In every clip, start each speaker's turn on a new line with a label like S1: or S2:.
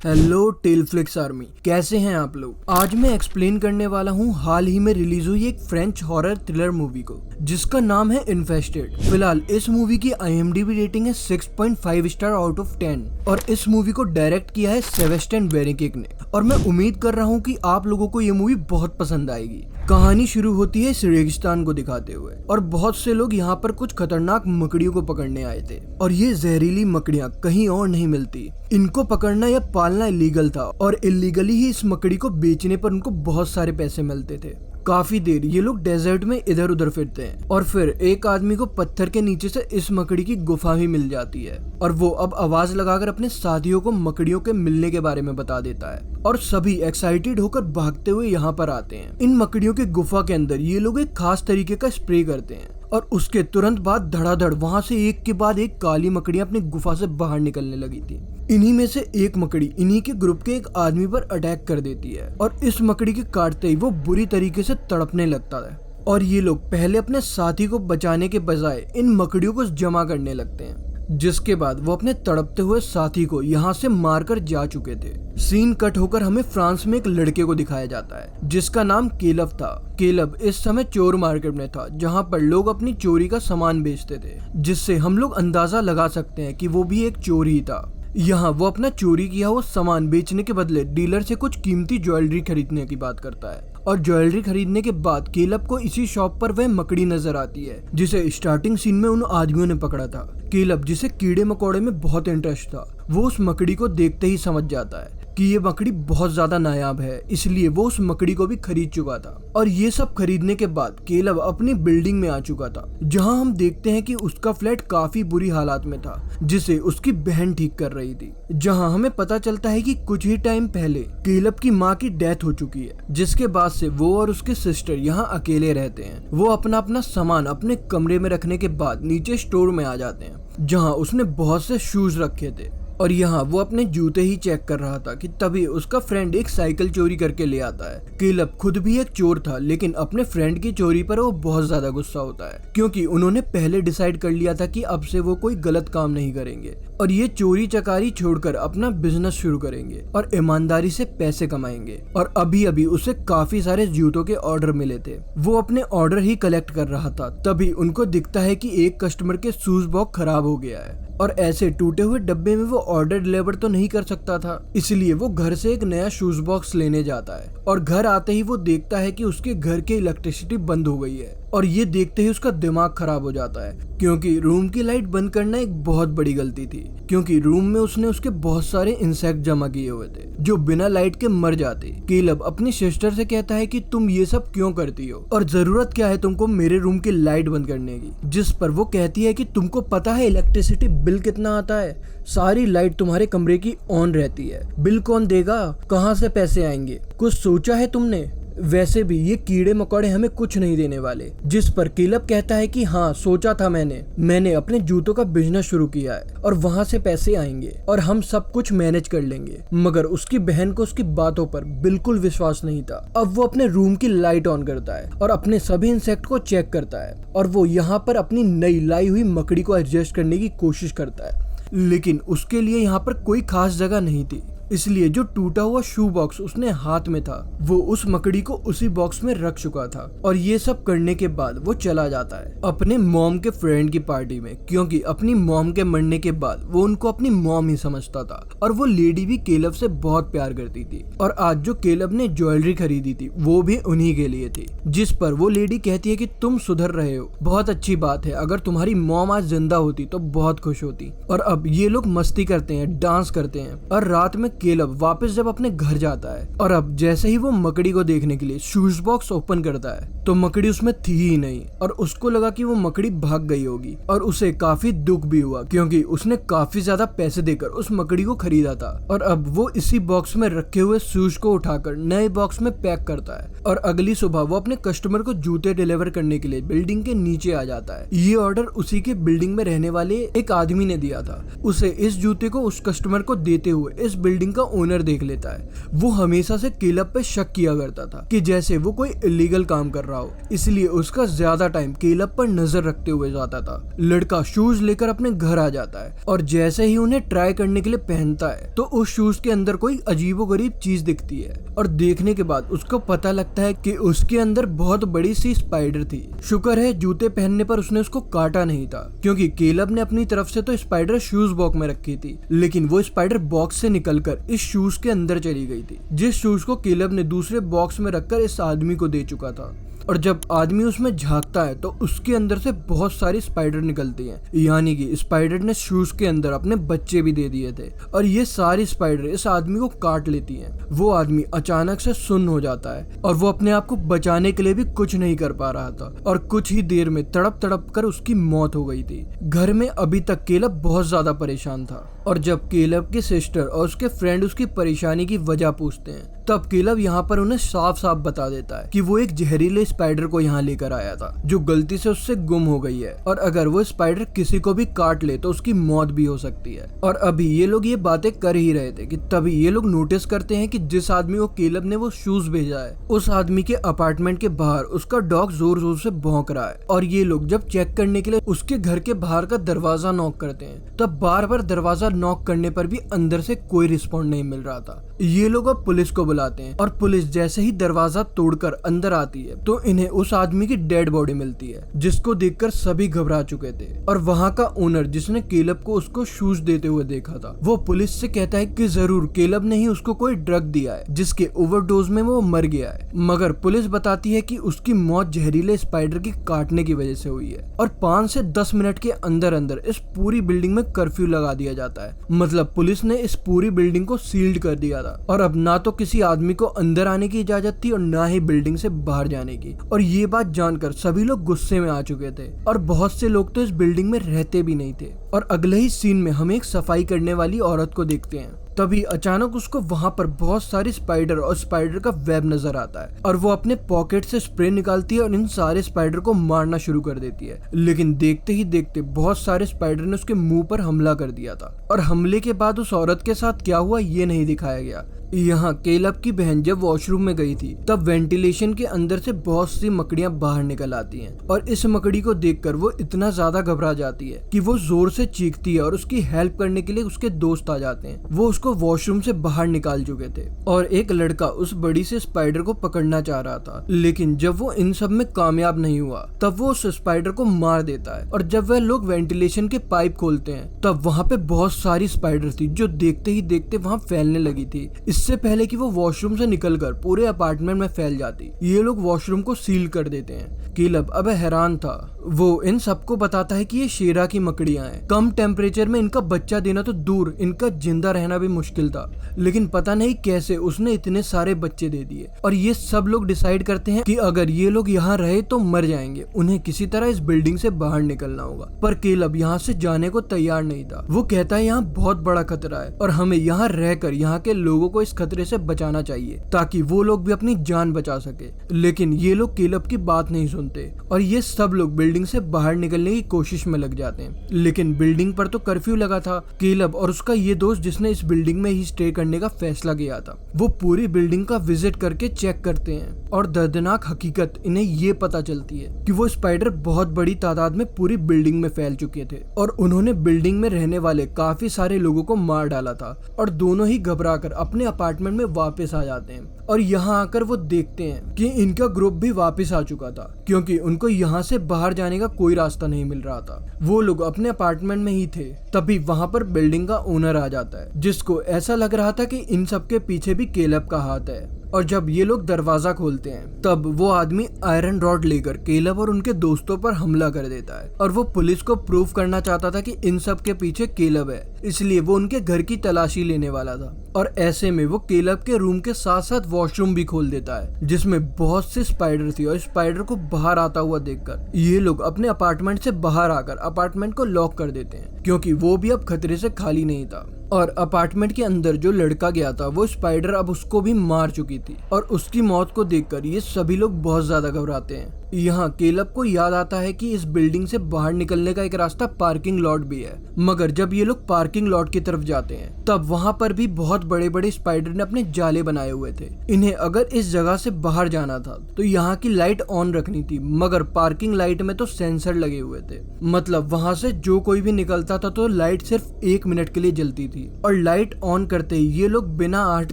S1: Hello टेलफ्लिक्स army, कैसे हैं आप लोग। आज मैं एक्सप्लेन करने वाला हूं हाल ही में रिलीज हुई एक फ्रेंच हॉरर थ्रिलर मूवी को जिसका नाम है इन्फेस्टेड। फिलहाल इस मूवी की IMDb रेटिंग है 6.5 स्टार आउट ऑफ 10 और इस मूवी को डायरेक्ट किया है सेबेस्टियन वेरेकिक ने और मैं उम्मीद कर रहा हूं कि आप लोगों को ये मूवी बहुत पसंद आएगी। कहानी शुरू होती है इस रेगिस्तान को दिखाते हुए और बहुत से लोग यहाँ पर कुछ खतरनाक मकड़ियों को पकड़ने आए थे और ये जहरीली मकड़ियाँ कहीं और नहीं मिलती। इनको पकड़ना या पालना इलीगल था और इलीगली ही इस मकड़ी को बेचने पर उनको बहुत सारे पैसे मिलते थे। काफी देर ये लोग डेजर्ट में इधर उधर फिरते हैं और फिर एक आदमी को पत्थर के नीचे से इस मकड़ी की गुफा भी मिल जाती है और वो अब आवाज लगाकर अपने साथियों को मकड़ियों के मिलने के बारे में बता देता है और सभी एक्साइटेड होकर भागते हुए यहाँ पर आते हैं। इन मकड़ियों की गुफा के अंदर ये लोग एक खास तरीके का स्प्रे करते हैं और उसके तुरंत बाद धड़ाधड़ वहां से एक के बाद एक काली मकड़ियां अपनी गुफा से बाहर निकलने लगी थी। इन्हीं में से एक मकड़ी इन्हीं के ग्रुप के एक आदमी पर अटैक कर देती है और इस मकड़ी के काटते ही वो बुरी तरीके से तड़पने लगता है और ये लोग पहले अपने साथी को बचाने के बजाय इन मकड़ियों को जमा करने लगते हैं, जिसके बाद वो अपने तड़पते हुए साथी को यहाँ से मारकर जा चुके थे। सीन कट होकर हमें फ्रांस में एक लड़के को दिखाया जाता है जिसका नाम केलब था। केलब इस समय चोर मार्केट में था जहाँ पर लोग अपनी चोरी का सामान बेचते थे, जिससे हम लोग अंदाजा लगा सकते हैं कि वो भी एक चोर ही था। यहाँ वो अपना चोरी किया हुआ सामान बेचने के बदले डीलर से कुछ कीमती ज्वेलरी खरीदने की बात करता है और ज्वेलरी खरीदने के बाद केलब को इसी शॉप पर वह मकड़ी नजर आती है जिसे स्टार्टिंग सीन में उन आदमियों ने पकड़ा था। केलब जिसे कीड़े मकोड़े में बहुत इंटरेस्ट था, वो उस मकड़ी को देखते ही समझ जाता है कि ये मकड़ी बहुत ज्यादा नायाब है, इसलिए वो उस मकड़ी को भी खरीद चुका था। और ये सब खरीदने के बाद केलब अपनी बिल्डिंग में आ चुका था जहां हम देखते हैं कि उसका फ्लैट काफी बुरी हालात में था जिसे उसकी बहन ठीक कर रही थी। जहां हमें पता चलता है कि कुछ ही टाइम पहले केलब की माँ की डेथ हो चुकी है, जिसके बाद से वो और उसके सिस्टर यहाँ अकेले रहते हैं। वो अपना अपना सामान अपने कमरे में रखने के बाद नीचे स्टोर में आ जाते हैं जहाँ उसने बहुत से शूज रखे थे और यहाँ वो अपने जूते ही चेक कर रहा था कि तभी उसका फ्रेंड एक साइकिल चोरी करके ले आता है। केलब खुद भी एक चोर था लेकिन अपने फ्रेंड की चोरी पर वो बहुत ज्यादा गुस्सा होता है क्योंकि उन्होंने पहले डिसाइड कर लिया था कि अब से वो कोई गलत काम नहीं करेंगे और ये चोरी चकारी छोड़कर अपना बिजनेस शुरू करेंगे और ईमानदारी से पैसे कमाएंगे। और अभी अभी उसे काफी सारे जूतों के ऑर्डर मिले थे, वो अपने ऑर्डर ही कलेक्ट कर रहा था तभी उनको दिखता है कि एक कस्टमर के शूज बॉक्स खराब हो गया है और ऐसे टूटे हुए डब्बे में वो ऑर्डर डिलीवर तो नहीं कर सकता था, इसलिए वो घर से एक नया शूज बॉक्स लेने जाता है और घर आते ही वो देखता है कि उसके घर की इलेक्ट्रिसिटी बंद हो गई है और ये देखते ही उसका दिमाग खराब हो जाता है क्योंकि रूम की लाइट बंद करना एक बहुत बड़ी गलती थी क्योंकि रूम में उसने उसके बहुत सारे इंसेक्ट जमा किए हुए थे जो बिना लाइट के मर जाते। केलब अपनी सिस्टर से कहता है कि तुम ये सब क्यों करती हो और जरूरत क्या है तुमको मेरे रूम की लाइट बंद करने की, जिस पर वो कहती है कि तुमको पता है इलेक्ट्रिसिटी बिल कितना आता है, सारी लाइट तुम्हारे कमरे की ऑन रहती है, बिल कौन देगा, कहाँ से पैसे आएंगे, कुछ सोचा है तुमने, वैसे भी ये कीड़े मकोड़े हमें कुछ नहीं देने वाले। जिस पर केलब कहता है कि हाँ सोचा था मैंने अपने जूतों का बिजनेस शुरू किया है और वहाँ से पैसे आएंगे और हम सब कुछ मैनेज कर लेंगे। मगर उसकी बहन को उसकी बातों पर बिल्कुल विश्वास नहीं था। अब वो अपने रूम की लाइट ऑन करता है और अपने सभी इंसेक्ट को चेक करता है और वो यहाँ पर अपनी नई लाई हुई मकड़ी को एडजस्ट करने की कोशिश करता है, लेकिन उसके लिए यहाँ पर कोई खास जगह नहीं थी, इसलिए जो टूटा हुआ शू बॉक्स उसने हाथ में था वो उस मकड़ी को उसी बॉक्स में रख चुका था। और ये सब करने के बाद वो चला जाता है अपने मॉम के फ्रेंड की पार्टी में क्योंकि अपनी मॉम के मरने के बाद वो उनको अपनी मॉम ही समझता था और वो लेडी भी केलब से बहुत प्यार करती थी और आज जो केलब ने ज्वेलरी खरीदी थी वो भी उन्हीं के लिए थी, जिस पर वो लेडी कहती है कि तुम सुधर रहे हो, बहुत अच्छी बात है, अगर तुम्हारी मॉम आज जिंदा होती तो बहुत खुश होती। और अब ये लोग मस्ती करते हैं, डांस करते हैं और रात में केलब वापस जब अपने घर जाता है और अब जैसे ही वो मकड़ी को देखने के लिए शूज बॉक्स ओपन करता है तो मकड़ी उसमें थी ही नहीं और उसको लगा कि वो मकड़ी भाग गई होगी और उसे काफी दुख भी हुआ क्योंकि उसने काफी ज्यादा पैसे देकर उस मकड़ी को खरीदा था। और अब वो इसी बॉक्स में रखे हुए शूज को उठाकर नए बॉक्स में पैक करता है और अगली सुबह वो अपने कस्टमर को जूते डिलीवर करने के लिए बिल्डिंग के नीचे आ जाता है। ये ऑर्डर उसी के बिल्डिंग में रहने वाले एक आदमी ने दिया था। उसे इस जूते को उस कस्टमर को देते हुए इस बिल्डिंग बिल्डिंग का ओनर देख लेता है। वो हमेशा से केलब पे शक किया करता था कि जैसे वो कोई इलीगल काम कर रहा हो, इसलिए उसका ज्यादा टाइम केलब पर नजर रखते हुए जाता था। लड़का शूज लेकर अपने घर आ जाता है और जैसे ही उन्हें ट्राई करने के लिए पहनता है तो उस शूज के अंदर कोई अजीबोगरीब चीज दिखती है और देखने के बाद उसको पता लगता है कि उसके अंदर बहुत बड़ी सी स्पाइडर थी। शुक्र है जूते पहनने पर उसने उसको काटा नहीं था, क्योंकि केलब ने अपनी तरफ से तो स्पाइडर शूज बॉक्स में रखी थी, लेकिन वो स्पाइडर बॉक्स से निकलकर इस शूज के अंदर चली गई थी, जिस शूज को केलब ने दूसरे बॉक्स में रखकर इस आदमी को दे चुका था। और जब आदमी उसमें झांकता है तो उसके अंदर से बहुत सारी स्पाइडर निकलती हैं, यानी कि स्पाइडर ने शूज के अंदर अपने बच्चे भी दे दिए थे और ये सारी स्पाइडर इस आदमी को काट लेती हैं। वो आदमी अचानक से सुन्न हो जाता है और वो अपने आप को बचाने के लिए भी कुछ नहीं कर पा रहा था और कुछ ही देर में तड़प तड़प कर उसकी मौत हो गई थी। घर में अभी तक केलब बहुत ज्यादा परेशान था और जब केलब की सिस्टर और उसके फ्रेंड उसकी परेशानी की वजह पूछते हैं तब केलब यहाँ पर उन्हें साफ साफ बता देता है कि वो एक जहरीले स्पाइडर को यहाँ लेकर आया था जो गलती से उससे गुम हो गई है और अगर वो स्पाइडर किसी को भी काट ले तो उसकी मौत भी हो सकती है। और अभी ये लोग ये बातें कर ही रहे थे कि तभी ये लोग नोटिस करते हैं कि जिस आदमी को केलब ने वो शूज भेजा है उस आदमी के अपार्टमेंट के बाहर उसका डॉग जोर जोर से भौंक रहा है। और ये लोग जब चेक करने के लिए उसके घर के बाहर का दरवाजा नॉक करते हैं तब बार बार दरवाजा नॉक करने पर भी अंदर से कोई रिस्पॉन्ड नहीं मिल रहा था। ये लोग अब पुलिस को बुलाते हैं और पुलिस जैसे ही दरवाजा तोड़कर अंदर आती है तो इन्हें उस आदमी की डेड बॉडी मिलती है, जिसको देखकर सभी घबरा चुके थे। और वहाँ का ओनर जिसने केलब को उसको शूज देते हुए देखा था वो पुलिस से कहता है कि जरूर केलब ने ही उसको कोई ड्रग दिया है जिसके ओवरडोज में वो मर गया है, मगर पुलिस बताती है कि उसकी मौत जहरीले स्पाइडर की काटने की वजह से हुई है। और 5 से 10 मिनट के अंदर अंदर इस पूरी बिल्डिंग में कर्फ्यू लगा दिया जाता है, मतलब पुलिस ने इस पूरी बिल्डिंग को सील्ड कर दिया था और अब ना तो किसी आदमी को अंदर आने की इजाजत थी और ना ही बिल्डिंग से बाहर जाने की। और ये बात जानकर सभी लोग गुस्से में आ चुके थे और बहुत से लोग तो इस बिल्डिंग में रहते भी नहीं थे। और अगले ही सीन में हम एक सफाई करने वाली औरत को देखते हैं। तभी अचानक उसको वहां पर बहुत सारी स्पाइडर और स्पाइडर का वेब नजर आता है और वो अपने पॉकेट से स्प्रे निकालती है और इन सारे स्पाइडर को मारना शुरू कर देती है। लेकिन देखते ही देखते बहुत सारे स्पाइडर ने उसके मुंह पर हमला कर दिया था और हमले के बाद उस औरत के साथ क्या हुआ ये नहीं दिखाया गया। यहाँ केलब की बहन जब वॉशरूम में गई थी तब वेंटिलेशन के अंदर से बहुत सी मकड़ियां बाहर निकल आती हैं और इस मकड़ी को देखकर वो इतना ज्यादा घबरा जाती है कि वो जोर से चीखती है और उसकी हेल्प करने के लिए उसके दोस्त आ जाते हैं। वो उसको वॉशरूम से बाहर निकाल चुके थे और एक लड़का उस बड़ी से स्पाइडर को पकड़ना चाह रहा था, लेकिन जब वो इन सब में कामयाब नहीं हुआ तब वो उस स्पाइडर को मार देता है। और जब वह लोग वेंटिलेशन के पाइप खोलते हैं तब वहाँ पे बहुत सारी स्पाइडर थी जो देखते ही देखते वहाँ फैलने लगी थी, इससे पहले कि वो वॉशरूम से निकलकर पूरे अपार्टमेंट में फैल जाती। ये लोग वॉशरूम को सील कर देते हैं। केलब अब हैरान था। वो इन सबको बताता है कि ये शेरा की मकड़ियां हैं, कम टेम्परेचर में इनका बच्चा देना तो दूर इनका जिंदा रहना भी मुश्किल था, लेकिन पता नहीं कैसे उसने इतने सारे बच्चे दे दिए। और ये सब लोग डिसाइड करते हैं कि अगर ये लोग यहाँ रहे तो मर जाएंगे, उन्हें किसी तरह इस बिल्डिंग से बाहर निकलना होगा। पर केलब यहाँ से जाने को तैयार नहीं था। वो कहता है यहाँ बहुत बड़ा खतरा है और हमें यहाँ रहकर यहाँ के लोगों को इस खतरे से बचाना चाहिए ताकि वो लोग भी अपनी जान बचा सके। लेकिन ये लोग केलब की बात नहीं सुनते और ये सब लोग बिल्डिंग से बाहर निकलने की कोशिश में लग जाते हैं। लेकिन बिल्डिंग पर तो कर्फ्यू लगा था। केलब और उसका ये दोस्त जिसने इस बिल्डिंग में ही स्टे करने का फैसला किया था वो पूरी बिल्डिंग का विजिट करके चेक करते हैं और दर्दनाक हकीकत इन्हें ये पता चलती है कि वो स्पाइडर बहुत बड़ी तादाद में पूरी बिल्डिंग में फैल चुके थे और उन्होंने बिल्डिंग में रहने वाले काफी सारे लोगों को मार डाला था। और दोनों ही घबराकर अपने अपार्टमेंट में वापस आ जाते हैं और यहाँ आकर वो देखते हैं कि इनका ग्रुप भी वापस आ चुका था, क्योंकि उनको यहाँ से बाहर जाने का कोई रास्ता नहीं मिल रहा था। वो लोग अपने अपार्टमेंट में ही थे। तभी वहाँ पर बिल्डिंग का ओनर आ जाता है जिसको ऐसा लग रहा था कि इन सब के पीछे भी केलब का हाथ है। और जब ये लोग दरवाजा खोलते हैं तब वो आदमी आयरन रॉड लेकर केलब और उनके दोस्तों पर हमला कर देता है और वो पुलिस को प्रूव करना चाहता था कि इन सब के पीछे केलब है, इसलिए वो उनके घर की तलाशी लेने वाला था। और ऐसे में वो केलब के रूम के साथ साथ वॉशरूम भी खोल देता है जिसमें बहुत सी स्पाइडर थी। और स्पाइडर को बाहर आता हुआ देखकर ये लोग अपने अपार्टमेंट से बाहर आकर अपार्टमेंट को लॉक कर देते हैं, क्योंकि वो भी अब खतरे से खाली नहीं था। और अपार्टमेंट के अंदर जो लड़का गया था वो स्पाइडर अब उसको भी मार चुकी थी और उसकी मौत को देखकर ये सभी लोग बहुत ज्यादा घबराते हैं। यहाँ केलब को याद आता है कि इस बिल्डिंग से बाहर निकलने का एक रास्ता पार्किंग लॉट भी है, मगर जब ये लोग पार्किंग लॉट की तरफ जाते हैं तब वहाँ पर भी बहुत बड़े बड़े स्पाइडर ने अपने जाले बनाए हुए थे। इन्हें अगर इस जगह से बाहर जाना था तो यहाँ की लाइट ऑन रखनी थी, मगर पार्किंग लाइट में तो सेंसर लगे हुए थे। मतलब वहाँ से जो कोई भी निकलता था तो लाइट सिर्फ 1 मिनट के लिए जलती थी, और लाइट ऑन करते ही ये लोग बिना आहट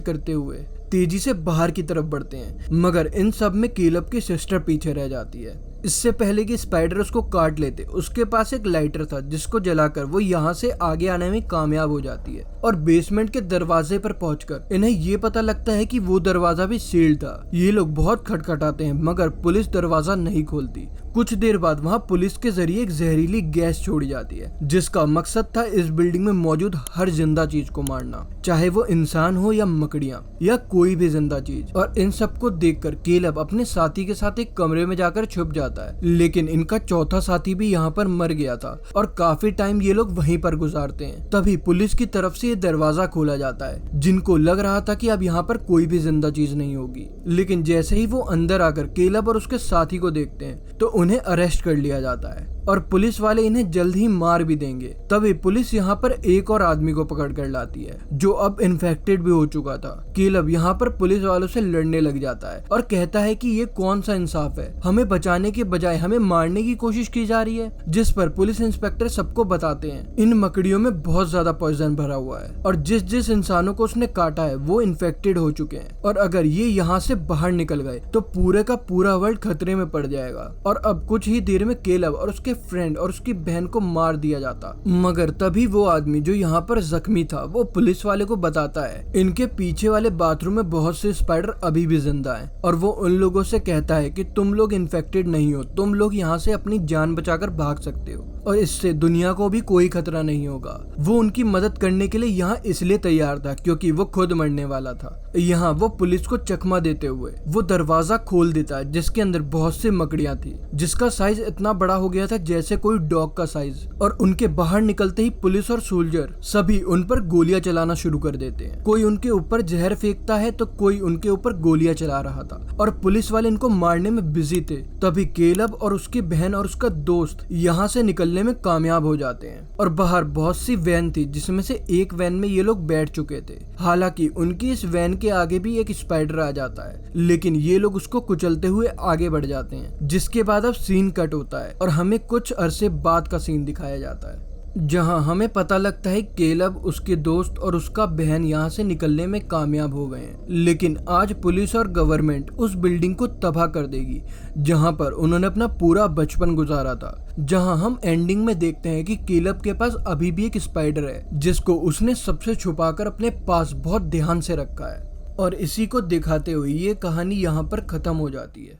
S1: करते हुए तेजी से बाहर की तरफ बढ़ते हैं। मगर इन सब में केलब की सिस्टर पीछे रह जाती है। इससे पहले कि स्पाइडर उसको काट लेते, उसके पास एक लाइटर था जिसको जलाकर वो यहाँ से आगे आने में कामयाब हो जाती है, और बेसमेंट के दरवाजे पर पहुंचकर इन्हें ये पता लगता है कि वो दरवाजा भी सील्ड था। ये लोग बहुत खटखटाते हैं मगर पुलिस दरवाजा नहीं खोलती। कुछ देर बाद वहाँ पुलिस के जरिए एक जहरीली गैस छोड़ी जाती है जिसका मकसद था इस बिल्डिंग में मौजूद हर जिंदा चीज को मारना, चाहे वो इंसान हो या मकड़ियाँ या कोई भी जिंदा चीज। और इन सबको देखकर केलब अपने साथी के साथ एक कमरे में जाकर छुप जाता है, लेकिन इनका चौथा साथी भी यहाँ पर मर गया था और काफी टाइम ये लोग वहीं पर गुजारते हैं। तभी पुलिस की तरफ से ये दरवाजा खोला जाता है। जिनको लग रहा था कि अब यहाँ पर कोई भी जिंदा चीज नहीं होगी, लेकिन जैसे ही वो अंदर आकर केलब और उसके साथी को देखते हैं तो उन्हें अरेस्ट कर लिया जाता है और पुलिस वाले इन्हें जल्द ही मार भी देंगे। तभी पुलिस यहाँ पर एक और आदमी को पकड़ कर लाती है जो अब इन्फेक्टेड भी हो चुका था। केलब यहाँ पर पुलिस वालों से लड़ने लग जाता है और कहता है कि ये कौन सा इंसाफ है, हमें बचाने के बजाय हमें मारने की कोशिश की जा रही है। जिस पर पुलिस इंस्पेक्टर सबको बताते हैं इन मकड़ियों में बहुत ज्यादा पॉइजन भरा हुआ है और जिस जिस इंसानों को उसने काटा है वो इन्फेक्टेड हो चुके हैं, और अगर ये यहाँ से बाहर निकल गए तो पूरे का पूरा वर्ल्ड खतरे में पड़ जाएगा। और अब कुछ ही देर में केलब और उसके फ्रेंड और उसकी बहन को मार दिया जाता। मगर तभी वो आदमी जो यहाँ पर जख्मी था वो पुलिस वाले को बताता है इनके पीछे वाले बाथरूम में बहुत से स्पाइडर अभी भी जिंदा हैं, और वो उन लोगों से कहता है कि तुम लोग इन्फेक्टेड नहीं हो, तुम लोग यहाँ से अपनी जान बचाकर भाग सकते हो और इससे दुनिया को भी कोई खतरा नहीं होगा। वो उनकी मदद करने के लिए यहाँ इसलिए तैयार था क्योंकि वो खुद मरने वाला था। यहाँ वो पुलिस को चकमा देते हुए वो दरवाजा खोल देता है जिसके अंदर बहुत सी मकड़ियाँ थी, जिसका साइज इतना बड़ा हो गया था जैसे कोई डॉग का साइज। और उनके बाहर निकलते ही पुलिस और सोल्जर सभी उन पर गोलियां चलाना शुरू कर देते हैं। कोई उनके ऊपर जहर फेंकता है तो कोई उनके ऊपर गोलियां चला रहा था और पुलिस वाले इनको मारने में बिजी थे। तभी केलब और उसकी बहन और उसका दोस्त यहाँ से निकलने में कामयाब हो जाते हैं और बाहर बहुत सी वैन थी जिसमें से एक वैन में ये लोग बैठ चुके थे। हालांकि उनकी इस वैन के आगे भी एक स्पाइडर आ जाता है, लेकिन ये लोग उसको कुचलते हुए आगे बढ़ जाते हैं। जिसके बाद अब सीन कट होता है और हमें कुछ अरसे बाद का सीन दिखाया जाता है जहां हमें पता लगता है केलब, उसके दोस्त और उसका बहन यहाँ से निकलने में कामयाब हो गए हैं। लेकिन आज पुलिस और गवर्नमेंट उस बिल्डिंग को तबाह कर देगी जहां पर उन्होंने अपना पूरा बचपन गुजारा था। जहां हम एंडिंग में देखते हैं कि केलब के पास अभी भी एक स्पाइडर है जिसको उसने सबसे छुपाकर अपने पास बहुत ध्यान से रखा है। और इसी को दिखाते हुए ये कहानी यहाँ पर खत्म हो जाती है।